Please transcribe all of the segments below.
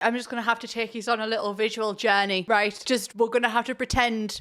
I'm just going to have to take you on a little visual journey, right? We're going to have to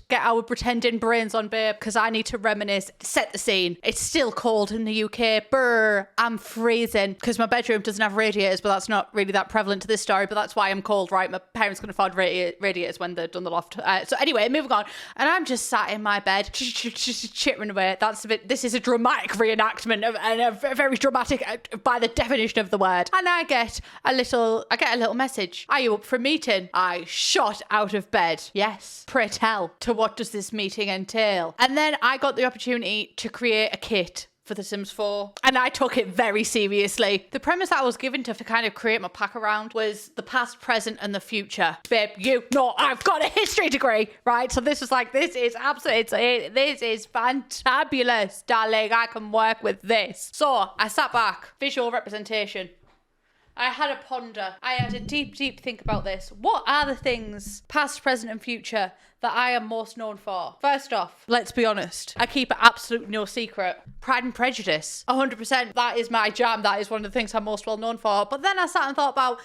get our pretending brains on, babe, because I need to reminisce. Set the scene. It's still cold in the UK. Brr, I'm freezing because my bedroom doesn't have radiators, but that's not really that prevalent to this story, but that's why I'm cold, right? My parents can afford radiators when they've done the loft. So anyway, moving on. And I'm just sat in my bed, chittering away. This is a dramatic reenactment and a very dramatic by the definition of the word. And I get a little message. Are you up for a meeting? I shot out of bed. Yes. Pray tell, to what does this meeting entail? And then I got the opportunity to create a kit for The Sims 4, and I took it very seriously. The premise that I was given to kind of create my pack around was the past, present, and the future. Babe, you know I've got a history degree, right? So this is fantabulous, darling. I can work with this. So I sat back, visual representation. I had a ponder. I had a deep think about this. What are the things, past, present, and future, that I am most known for? First off, let's be honest. I keep it absolutely no secret. Pride and Prejudice. 100%. That is my jam. That is one of the things I'm most well known for. But then I sat and thought about,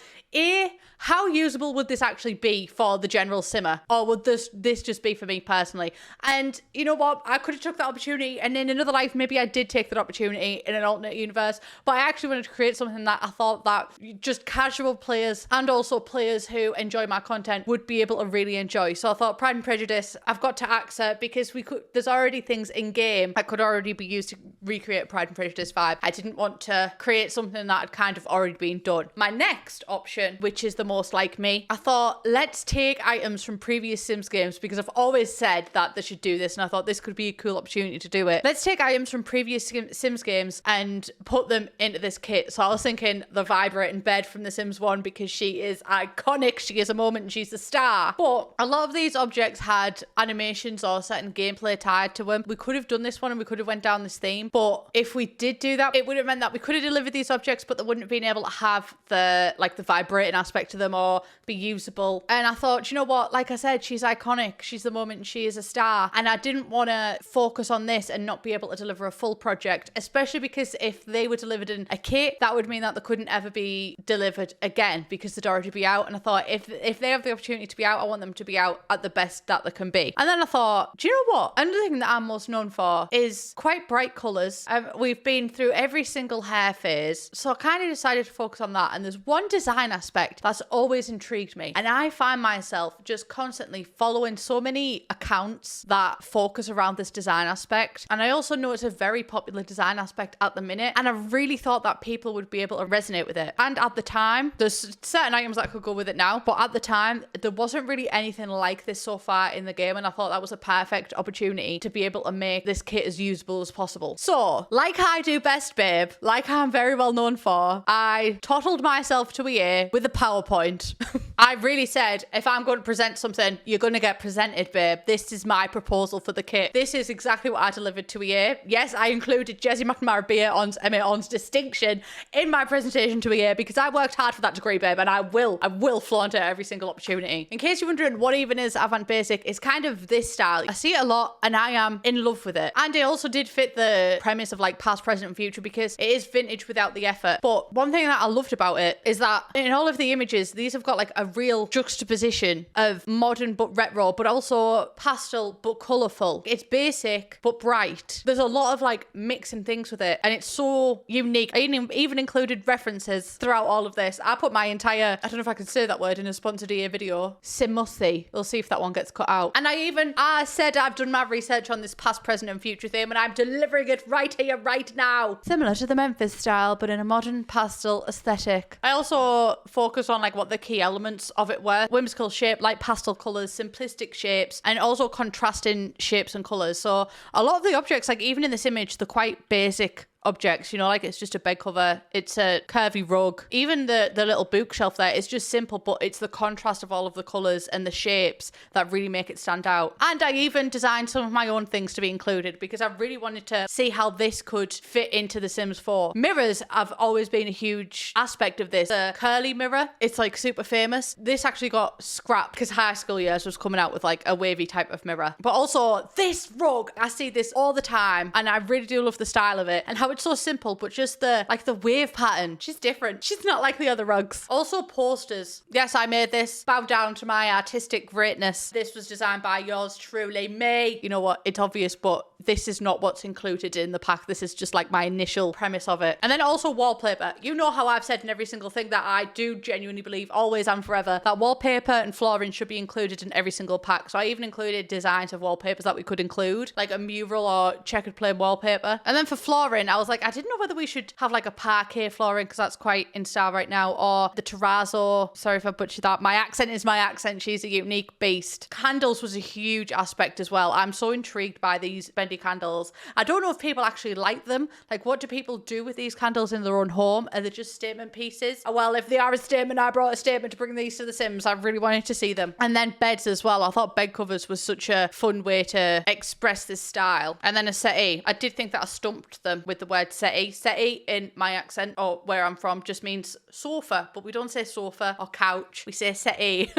how usable would this actually be for the general simmer? Or would this just be for me personally? And you know what? I could have took that opportunity, and in another life, maybe I did take that opportunity in an alternate universe, but I actually wanted to create something that I thought that just casual players and also players who enjoy my content would be able to really enjoy. So I thought Pride and Prejudice, I've got to accept, because there's already things in game that could already be used to recreate Pride and Prejudice vibe. I didn't want to create something that had kind of already been done. My next option, which is the most like me, I thought, let's take items from previous Sims games, because I've always said that they should do this, and I thought this could be a cool opportunity to do it. Let's take items from previous Sims games and put them into this kit. So I was thinking the vibrating bed from The Sims 1, because she is iconic. She is a moment and she's a star. But a lot of these objects had animations or certain gameplay tied to them. We could have done this one and we could have went down this theme, but if we did do that, it would have meant that we could have delivered these objects, but they wouldn't have been able to have the vibrating aspect to them or be usable. And I thought, you know what, like I said, she's iconic, she's the moment and she is a star, and I didn't want to focus on this and not be able to deliver a full project, especially because if they were delivered in a kit, that would mean that they couldn't ever be delivered again because they'd already be out. And I thought, if they have the opportunity to be out, I want them to be out at the best that they can be. And then I thought, do you know what, another thing that I'm most known for is quite bright colours. We've been through every single hair phase, so I kind of decided to focus on that. And there's one design aspect that's always intrigued me, and I find myself just constantly following so many accounts that focus around this design aspect, and I also know it's a very popular design aspect at the minute, and I really thought that people would be able to resonate with it. And at the time, there's certain items that could go with it now, but at the time there wasn't really anything like this so far in the game, and I thought that was a perfect opportunity to be able to make this kit as usable as possible. So, like I do best, babe, like I'm very well known for, I toddled myself to EA with a PowerPoint. I really said, if I'm going to present something, you're going to get presented, babe. This is my proposal for the kit. This is exactly what I delivered to EA. Yes, I included Jesse McNamara BA Emma On's distinction in my presentation to EA because I worked hard for that degree, babe, and I will flaunt it at every single opportunity. In case you're wondering what even is Avant Basic, it's kind of this style. I see it a lot and I am in love with it. And it also did fit the premise of like past, present, and future because it is vintage without the effort. But one thing that I loved about it is that in all of the images, these have got like a real juxtaposition of modern but retro, but also pastel but colourful. It's basic but bright. There's a lot of like mixing things with it, and it's so unique. I even included references throughout all of this. I put my entire, I don't know if I can say that word in a sponsored EA video, Simussy. We'll see if that one gets cut out. And I said I've done my research on this past, present, and future theme, and I'm delivering it right here, right now. Similar to the Memphis style, but in a modern pastel aesthetic. I also focus on like what the key elements of it were. Whimsical shape, light pastel colours, simplistic shapes, and also contrasting shapes and colours. So a lot of the objects, like even in this image, they're quite basic objects, you know, like it's just a bed cover, it's a curvy rug, even the little bookshelf there is just simple, but it's the contrast of all of the colours and the shapes that really make it stand out. And I even designed some of my own things to be included because I really wanted to see how this could fit into The Sims 4. Mirrors have always been a huge aspect of this. A curly mirror, it's like super famous. This actually got scrapped because high school years was coming out with like a wavy type of mirror. But also this rug, I see this all the time and I really do love the style of it and how it's so simple, but just the wave pattern. She's different. She's not like the other rugs. Also posters. Yes, I made this. Bow down to my artistic greatness. This was designed by yours truly, me. You know what? It's obvious, but this is not what's included in the pack. This is just like my initial premise of it. And then also wallpaper. You know how I've said in every single thing that I do genuinely believe, always and forever, that wallpaper and flooring should be included in every single pack. So I even included designs of wallpapers that we could include, like a mural or checkered plain wallpaper. And then for flooring, I was like, I didn't know whether we should have like a parquet flooring, because that's quite in style right now, or the terrazzo. Sorry if I butchered that. My accent is my accent. She's a unique beast. Candles was a huge aspect as well. I'm so intrigued by these bendy candles. I don't know if people actually like them. Like, what do people do with these candles in their own home? Are they just statement pieces? Well, if they are a statement, I brought a statement to bring these to the Sims. I really wanted to see them. And then beds as well. I thought bed covers was such a fun way to express this style. And then a settee. I did think that I stumped them with the word settee. Settee in my accent, or where I'm from, just means sofa, but we don't say sofa or couch. We say settee.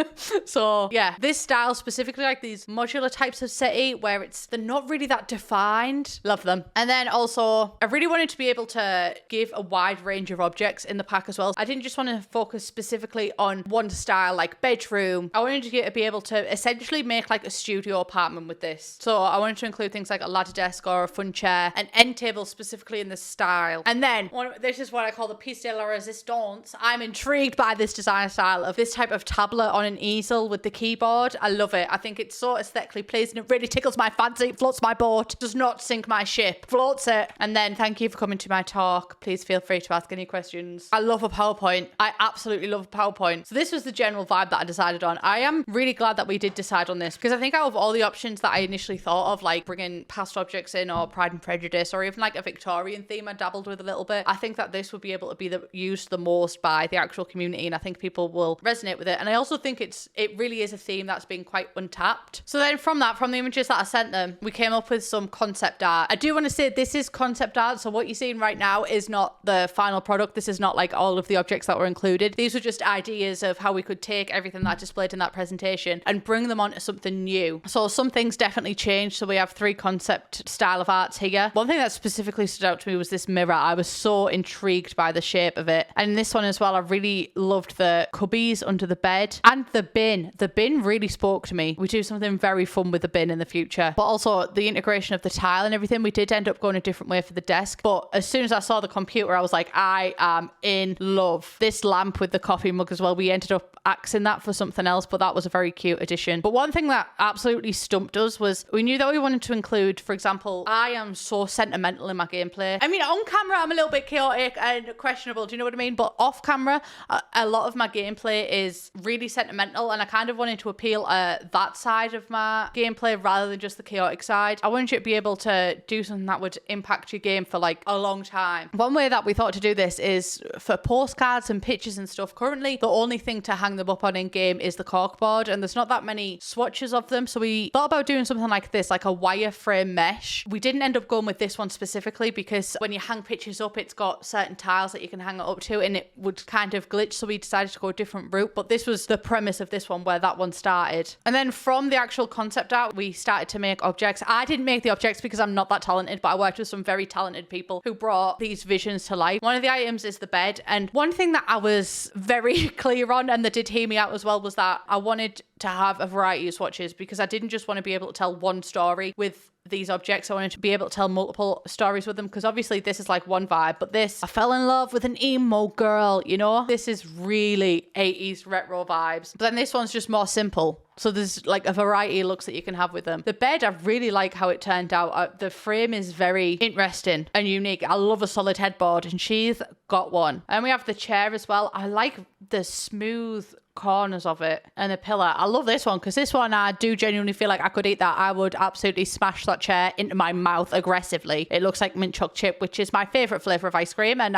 So yeah, this style specifically, like these modular types of settee where they're not really that defined. Love them. And then also, I really wanted to be able to give a wide range of objects in the pack as well. I didn't just want to focus specifically on one style, like bedroom. I wanted to be able to essentially make like a studio apartment with this. So I wanted to include things like a ladder desk or a fun chair, an end table specifically in this style. And then this is what I call the piece de la resistance. I'm intrigued by this design style of this type of tablet on an easel with the keyboard. I love it. I think it's so aesthetically pleasing. It really tickles my fancy. It floats my boat. Does not sink my ship. Floats it. And then thank you for coming to my talk. Please feel free to ask any questions. I love a PowerPoint. I absolutely love a PowerPoint. So this was the general vibe that I decided on. I am really glad that we did decide on this, because I think out of all the options that I initially thought of, like bringing past objects in or Pride and Prejudice or even like a Victorian theme I dabbled with a little bit, I think that this would be able to be used the most by the actual community, and I think people will resonate with it. And I also think it really is a theme that's been quite untapped. So then from the images that I sent them, we came up with some concept art. I do want to say this is concept art, so what you're seeing right now is not the final product. This is not like all of the objects that were included. These were just ideas of how we could take everything that I displayed in that presentation and bring them onto something new. So some things definitely changed. So we have 3 concept style of arts here. One thing that specifically stood out to me was this mirror. I was so intrigued by the shape of it. And in this one as well, I really loved the cubbies under the bed and the bin. The bin really spoke to me. We do something very fun with the bin in the future, but also the integration of the tile and everything. We did end up going a different way for the desk, but as soon as I saw the computer, I was like, I am in love. This lamp with the coffee mug as well, we ended up axing that for something else, but that was a very cute addition. But one thing that absolutely stumped us was we knew that we wanted to include, for example, I am so sentimental in my gameplay. I mean, on camera, I'm a little bit chaotic and questionable, do you know what I mean? But off camera, a lot of my gameplay is really sentimental, and I kind of wanted to appeal that side of my gameplay rather than just the chaotic side. I wanted you to be able to do something that would impact your game for like a long time. One way that we thought to do this is for postcards and pictures and stuff. Currently, the only thing to hang them up on in game is the corkboard, and there's not that many swatches of them. So we thought about doing something like this, like a wireframe mesh. We didn't end up going with this one specifically because when you hang pictures up, it's got certain tiles that you can hang it up to, and it would kind of glitch. So we decided to go a different route, but this was the premise of this one where that one started. And then from the actual concept art, we started to make objects. I didn't make the objects because I'm not that talented, but I worked with some very talented people who brought these visions to life. One of the items is the bed, and one thing that I was very clear on, and that did hear me out as well, was that I wanted to have a variety of swatches because I didn't just want to be able to tell one story with these objects. I wanted to be able to tell multiple stories with them, because obviously this is like one vibe, but this, I fell in love with an emo girl, you know? This is really 80s retro vibes. But then this one's just more simple. So there's like a variety of looks that you can have with them. The bed, I really like how it turned out. The frame is very interesting and unique. I love a solid headboard, and she's got one. And we have the chair as well. I like the smooth corners of it and the pillar. I love this one because this one, I do genuinely feel like I could eat that. I would absolutely smash that chair into my mouth aggressively. It looks like mint choc chip, which is my favorite flavor of ice cream. And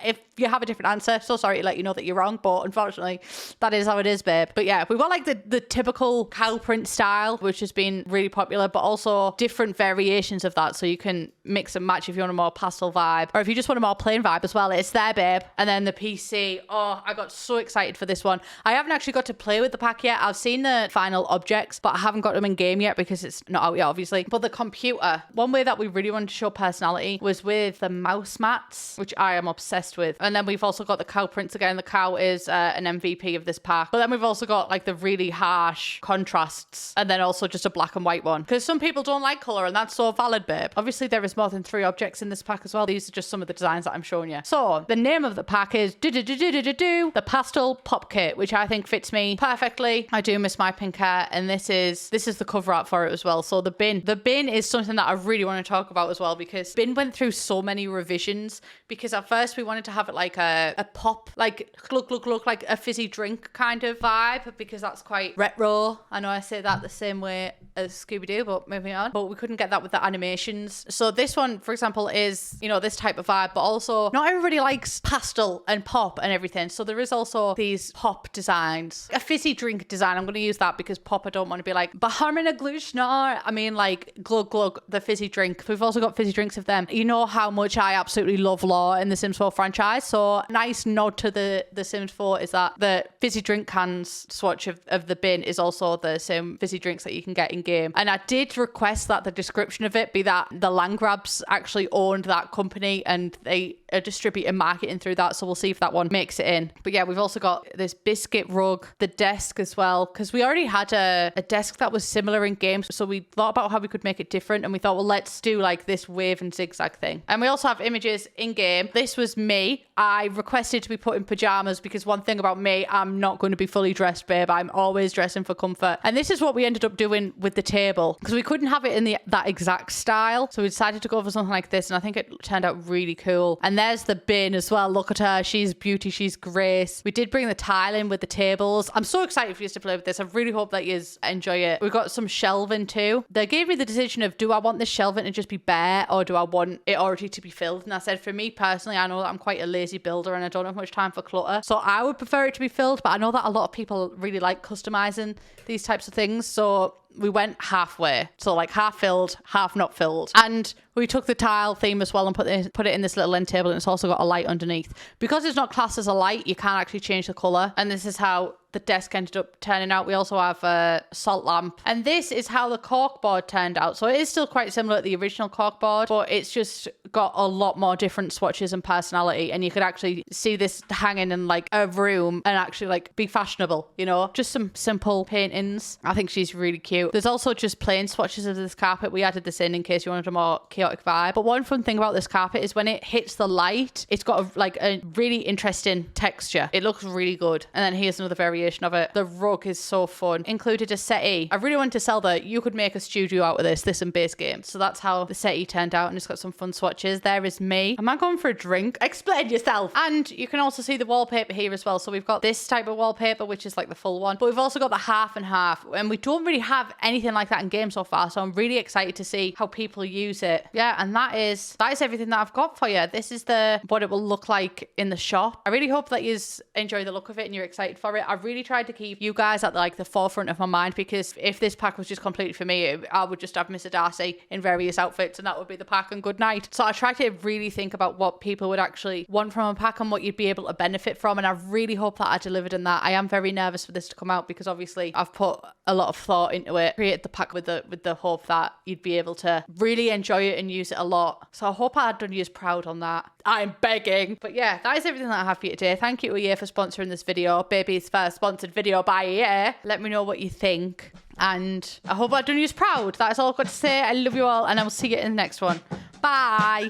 if you have a different answer, so sorry to let you know that you're wrong, but unfortunately that is how it is, babe. But yeah, we've got like the typical cow print style, which has been really popular, but also different variations of that. So you can mix and match if you want a more pastel vibe, or if you just want a more plain vibe as well, it's there, babe. And then the PC, oh, I got so excited for this one. I haven't actually got to play with the pack yet. I've seen the final objects, but I haven't got them in game yet because it's not out yet, obviously. But the computer, one way that we really wanted to show personality was with the mouse mats, which I am obsessed with. And then we've also got the cow prints again. The cow is an MVP of this pack. But then we've also got like the really harsh contrasts, and then also just a black and white one, because some people don't like color, and that's so valid, babe. Obviously there is more than 3 objects in this pack as well. These are just some of the designs that I'm showing you. So the name of the pack is the Pastel Pop Kit, which I think fits me perfectly. I do miss my pink hair, and this is the cover art for it as well. So the bin is something that I really want to talk about as well, because bin went through so many revisions, because at first we wanted to have it like a pop, like look like a fizzy drink kind of vibe, because that's quite retro. I know I say that the same way as Scooby-Doo, but moving on. But we couldn't get that with the animations. So this one, for example, is, you know, this type of vibe, but also not everybody likes pastel and pop and everything. So there is also these pop designs. A fizzy drink design, I'm going to use that because pop, I don't want to be like, Baharmina Glushnar. I mean, like, glug glug, the fizzy drink. We've also got fizzy drinks of them. You know how much I absolutely love lore in the Sims 4 franchise. So nice nod to the Sims 4 is that the fizzy drink cans swatch of the bin is also the same fizzy drinks that you can get in game. And I did request that the description of it be that the Landgrabs actually owned that company and they are distributing marketing through that. So we'll see if that one makes it in. But yeah, we've also got this biscuit rug, the desk as well, because we already had a desk that was similar in games. So we thought about how we could make it different, and we thought, well, let's do like this wave and zigzag thing. And we also have images in game. This was me. I requested to be put in pajamas because one thing about me, I'm not going to be fully dressed, babe. I'm always dressing for comfort. And this is what we ended up doing with the table, because we couldn't have it in that exact style. So we decided to go for something like this, and I think it turned out really cool. And there's the bin as well. Look at her. She's beauty. She's grace. We did bring the tile in with the tables. I'm so excited for you to play with this. I really hope that you enjoy it. We've got some shelving too. They gave me the decision of, do I want this shelving to just be bare, or do I want it already to be filled? And I said, for me personally, I know that I'm quite a lazy builder and I don't have much time for clutter. So I would prefer it to be filled, but I know that a lot of people really like customizing these types of things. So we went halfway. So like half filled, half not filled. And we took the tile theme as well and put it in this little end table, and it's also got a light underneath. Because it's not classed as a light, you can't actually change the colour. And this is how the desk ended up turning out. We also have a salt lamp. And this is how the corkboard turned out. So it is still quite similar to the original corkboard, but it's just got a lot more different swatches and personality. And you could actually see this hanging in like a room and actually like be fashionable, you know? Just some simple paintings. I think she's really cute. There's also just plain swatches of this carpet. We added this in case you wanted a more chaotic vibe. But one fun thing about this carpet is when it hits the light, it's got a really interesting texture. It looks really good. And then here's another variation of it. The rug is so fun. Included a settee. I really wanted to sell that. You could make a studio out of this in base game. So that's how the settee turned out, and it's got some fun swatches. There is me. Am I going for a drink? Explain yourself. And you can also see the wallpaper here as well. So we've got this type of wallpaper, which is like the full one, but we've also got the half and half, and we don't really have anything like that in game so far. So I'm really excited to see how people use it. Yeah, and that is everything that I've got for you. This is what it will look like in the shop. I really hope that you enjoy the look of it and you're excited for it. I really tried to keep you guys at the forefront of my mind, because if this pack was just completed for me, I would just have Mr. Darcy in various outfits, and that would be the pack and good night. So I tried to really think about what people would actually want from a pack and what you'd be able to benefit from, and I really hope that I delivered in that. I am very nervous for this to come out, because obviously I've put a lot of thought into it. Create the pack with the hope that you'd be able to really enjoy it and use it a lot. So I hope I've done you as proud on that. I'm begging. But yeah, that is everything that I have for you today. Thank you, EA, for sponsoring this video. Baby's first sponsored video by EA. Let me know what you think. And I hope I've done you as proud. That's all I've got to say. I love you all, and I will see you in the next one. Bye.